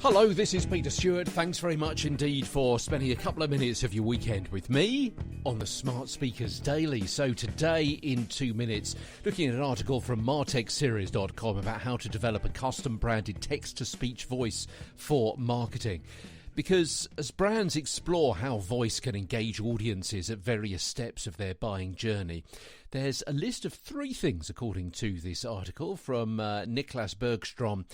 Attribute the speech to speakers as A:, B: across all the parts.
A: Hello, this is Peter Stewart. Thanks very much indeed for spending a couple of minutes of your weekend with me on the Smart Speakers Daily. So today in 2 minutes, looking at an article from martechseries.com about how to develop a custom branded text-to-speech voice for marketing. Because as brands explore how voice can engage audiences at various steps of their buying journey, there's a list of 3 things, according to this article from Niclas Bergstrom,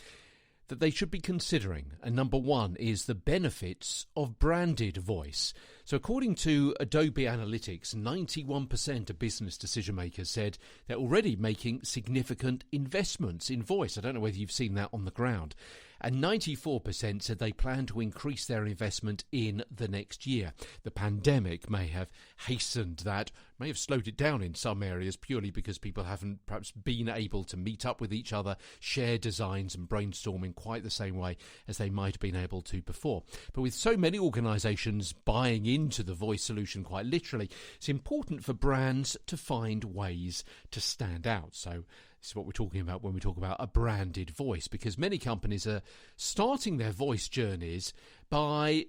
A: that they should be considering. And number 1 is the benefits of branded voice. So according to Adobe Analytics, 91% of business decision makers said they're already making significant investments in voice. I don't know whether you've seen that on the ground. And 94% said they plan to increase their investment in the next year. The pandemic may have hastened that, may have slowed it down in some areas purely because people haven't perhaps been able to meet up with each other, share designs and brainstorm in quite the same way as they might have been able to before. But with so many organisations buying into the voice solution quite literally, it's important for brands to find ways to stand out. So this is what we're talking about when we talk about a branded voice, because many companies are starting their voice journeys by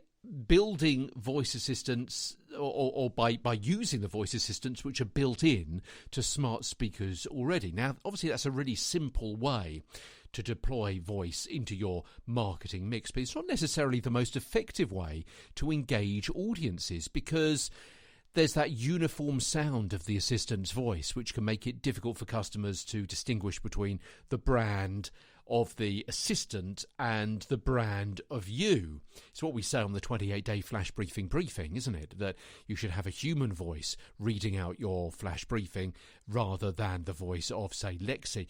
A: building voice assistants or by using the voice assistants which are built in to smart speakers already. Now, obviously, that's a really simple way to deploy voice into your marketing mix, but it's not necessarily the most effective way to engage audiences, because there's that uniform sound of the assistant's voice which can make it difficult for customers to distinguish between the brand of the assistant and the brand of you. It's what we say on the 28-day flash briefing, isn't it? That you should have a human voice reading out your flash briefing rather than the voice of, say, Lexi,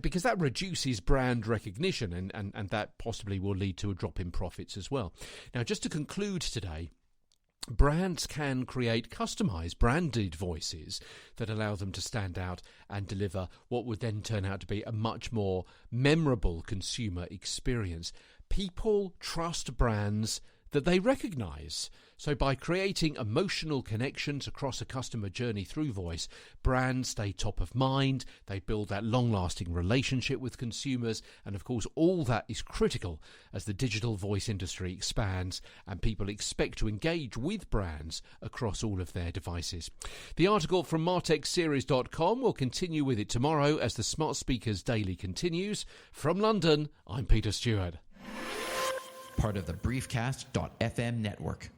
A: because that reduces brand recognition and that possibly will lead to a drop in profits as well. Now, just to conclude today, brands can create customized branded voices that allow them to stand out and deliver what would then turn out to be a much more memorable consumer experience. People trust brands that they recognize. So by creating emotional connections across a customer journey through voice, brands stay top of mind, they build that long-lasting relationship with consumers, and of course all that is critical as the digital voice industry expands and people expect to engage with brands across all of their devices. The article from martechseries.com will continue with it tomorrow as the Smart Speakers Daily continues. From London, I'm Peter Stewart.
B: Part of the Briefcast.fm network.